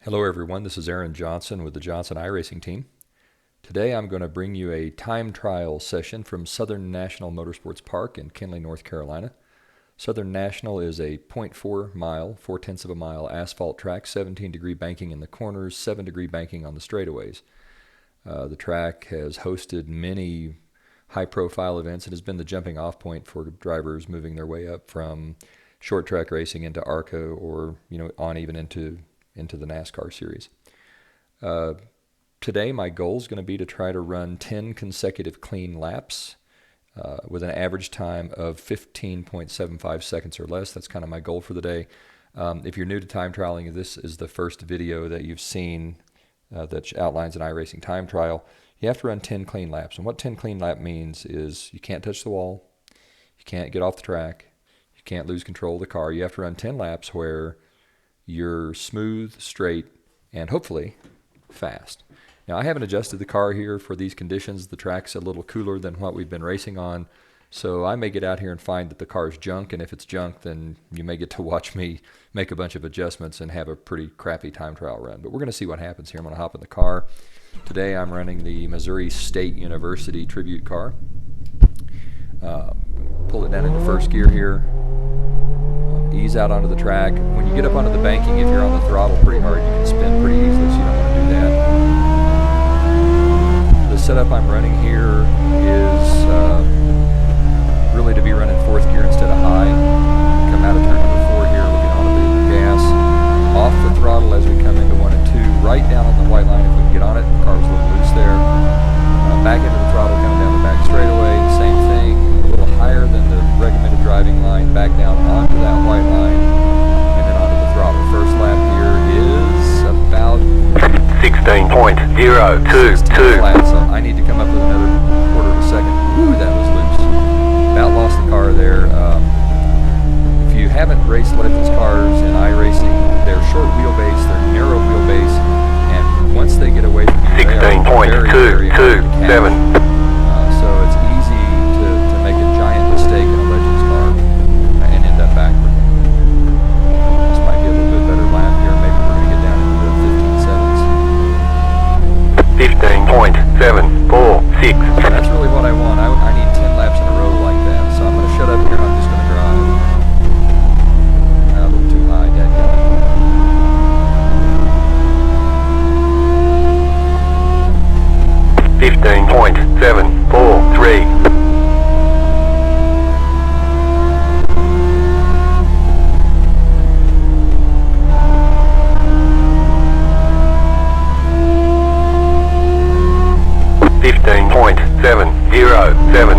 Hello everyone, this is Aaron Johnson with the Johnson iRacing team. Today I'm going to bring you a time trial session from Southern National Motorsports Park in Kenly, North Carolina. Southern National is a 0.4 mile, 4/10 of a mile asphalt track, 17-degree banking in the corners, 7-degree banking on the straightaways. The track has hosted many high-profile events and has been the jumping-off point for drivers moving their way up from short track racing into ARCA or on even into the NASCAR series. Today my goal is going to be to try to run 10 consecutive clean laps with an average time of 15.75 seconds or less. That's kind of my goal for the day. If you're new to time trialing, this is the first video that you've seen that outlines an iRacing time trial. You have to run 10 clean laps. And what 10 clean lap means is you can't touch the wall, you can't get off the track, you can't lose control of the car. You have to run 10 laps where you're smooth, straight, and hopefully fast. Now I haven't adjusted the car here for these conditions. The track's a little cooler than what we've been racing on, so I may get out here and find that the car's junk, and if it's junk then you may get to watch me make a bunch of adjustments and have a pretty crappy time trial run. But we're going to see what happens here. I'm going to hop in the car. Today I'm running the Missouri State University Tribute car. Pull it down into first gear here. Ease out onto the track. When you get up onto the banking, if you're on the throttle pretty hard, you can spin pretty easily, so you don't want to do that. The setup I'm running here is really to be running fourth gear instead of high. Come out of turn number 4 here, looking on a bit of the gas. Off the throttle as we come into 1 and 2. Right down on the white line if we can get on it. The car's a little loose there. Back into the throttle, coming down the back straightaway. Same thing. A little higher than the recommended driving line. Back down onto that white line and then onto the throttle. First lap here is about 16.022. flat, so I need to come up with another quarter of a second. Woo, that was loose. About lost the car there. If you haven't raced Legends cars in iRacing, they're short wheelbase, they're narrow wheelbase, and once they get away from you, they are very hard to catch. So it's easy to make a giant mistake in a Legends car and end up backward. This might be a little bit better lap here. Maybe we're going to get down into the 15.746. That's really what I want. I need 10 laps in a row like that. So I'm going to shut up here and I'm just going to drive. A little too high, dadgummit. 15.743. 15.707.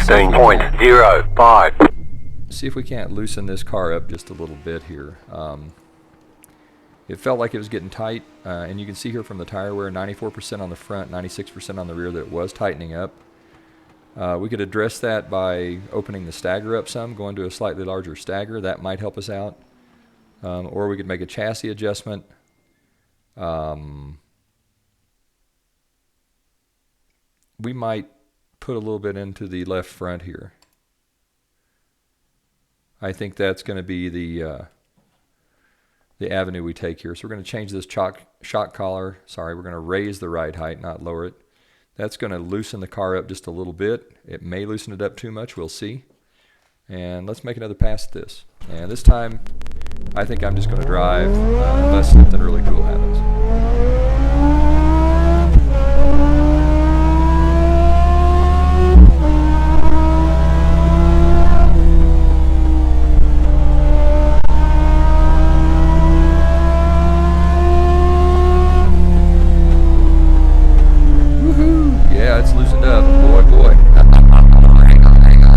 16.05. See if we can't loosen this car up just a little bit here. It felt like it was getting tight, and you can see here from the tire wear, 94% on the front, 96% on the rear, that it was tightening up. We could address that by opening the stagger up some, going to a slightly larger stagger. That might help us out. Or we could make a chassis adjustment. We might put a little bit into the left front here. I think that's going to be the avenue we take here. So we're going to change this shock collar. Sorry, we're going to raise the ride height, not lower it. That's going to loosen the car up just a little bit. It may loosen it up too much. We'll see. And let's make another pass at this. And this time, I think I'm just going to drive unless something really cool happens.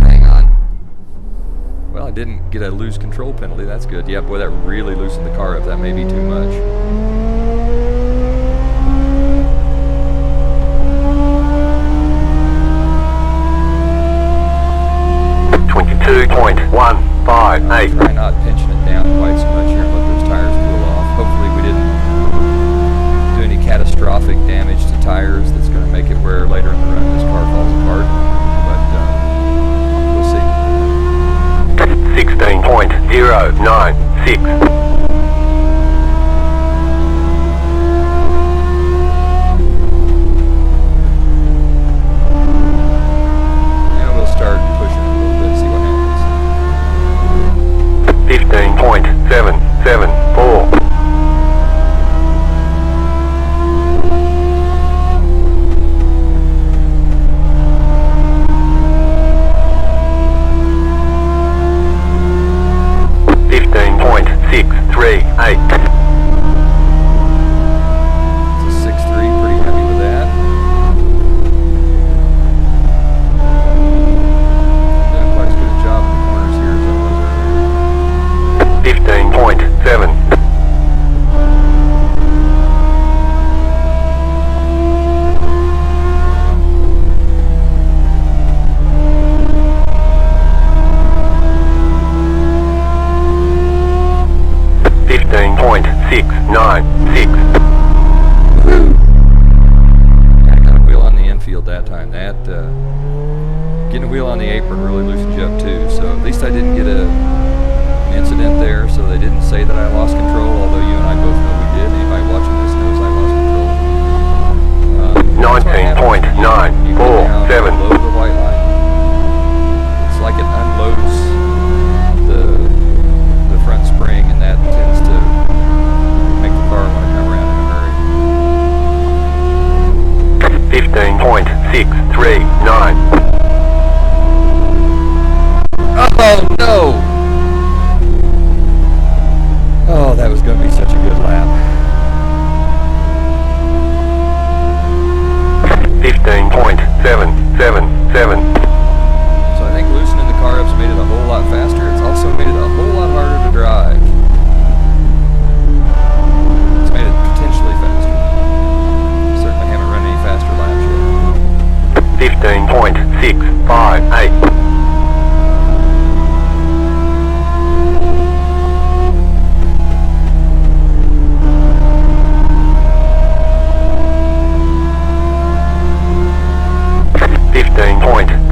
'Hang on. Well, I didn't get a lose control penalty. That's good. Yeah, boy, that really loosened the car up. That may be too much. .158. Try not pinching it down quite so much here and let those tires cool off. Hopefully we didn't do any catastrophic damage to tires that's going to make it where later in the run this car falls apart. But we'll see. 16.096. And we'll start pushing it a little bit, see what happens. 15.774. 638. It's a 6.3, pretty happy with that. Done quite as good a job in the corners here as I was earlier. 15.7. 696. I got a wheel on the infield that time. That getting a wheel on the apron really loosens you up too. So at least I didn't get an incident there. So they didn't say that I lost control, although you and I both know we did. Anybody watching this knows I lost control. 19.947. Below the white line. It's like it unloads the front spring, and that tends to make the car want to come around in a hurry. 15.639. Oh no! Oh, that was going to be such a good lap. 15.777. So I think loosening the car up's made it a whole lot faster. It's also made it a whole lot harder to drive. It's made it potentially faster. Certainly haven't run any faster laps yet. 15.658. 15.6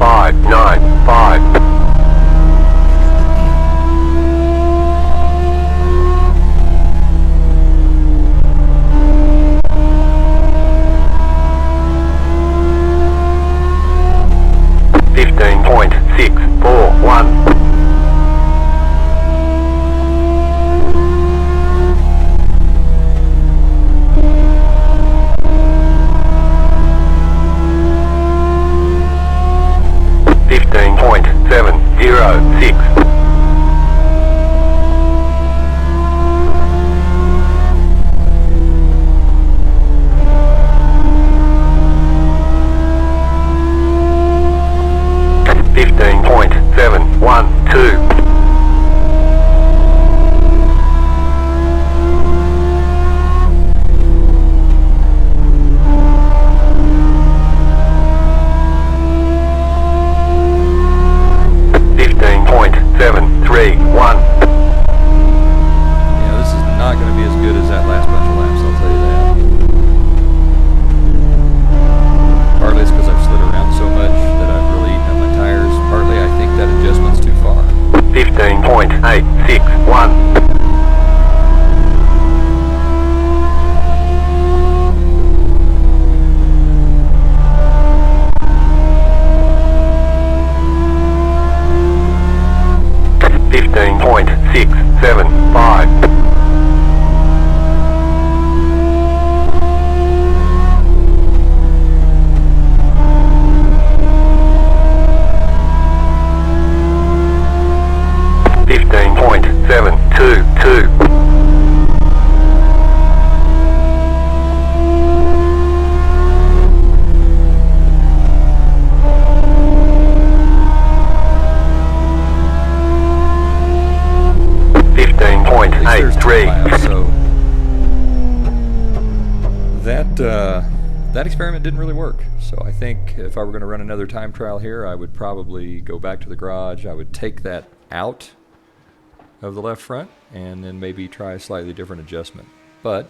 15.675. 15.722. 15.83. So that experiment didn't really work. So I think if I were going to run another time trial here, I would probably go back to the garage. I would take that out of the left front and then maybe try a slightly different adjustment. But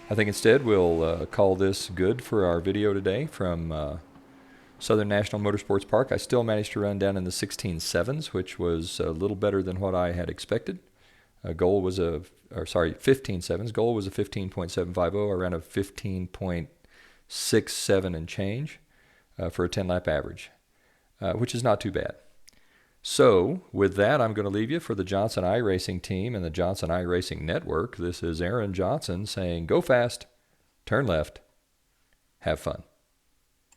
I think instead we'll call this good for our video today from Southern National Motorsports Park. I still managed to run down in the 16.7s, which was a little better than what I had expected. Goal was 15.7s. Goal was a 15.750. I ran a 15.67 and change for a 10-lap average, which is not too bad. So with that, I'm going to leave you for the Johnson iRacing team and the Johnson iRacing Network. This is Aaron Johnson saying, go fast, turn left, have fun.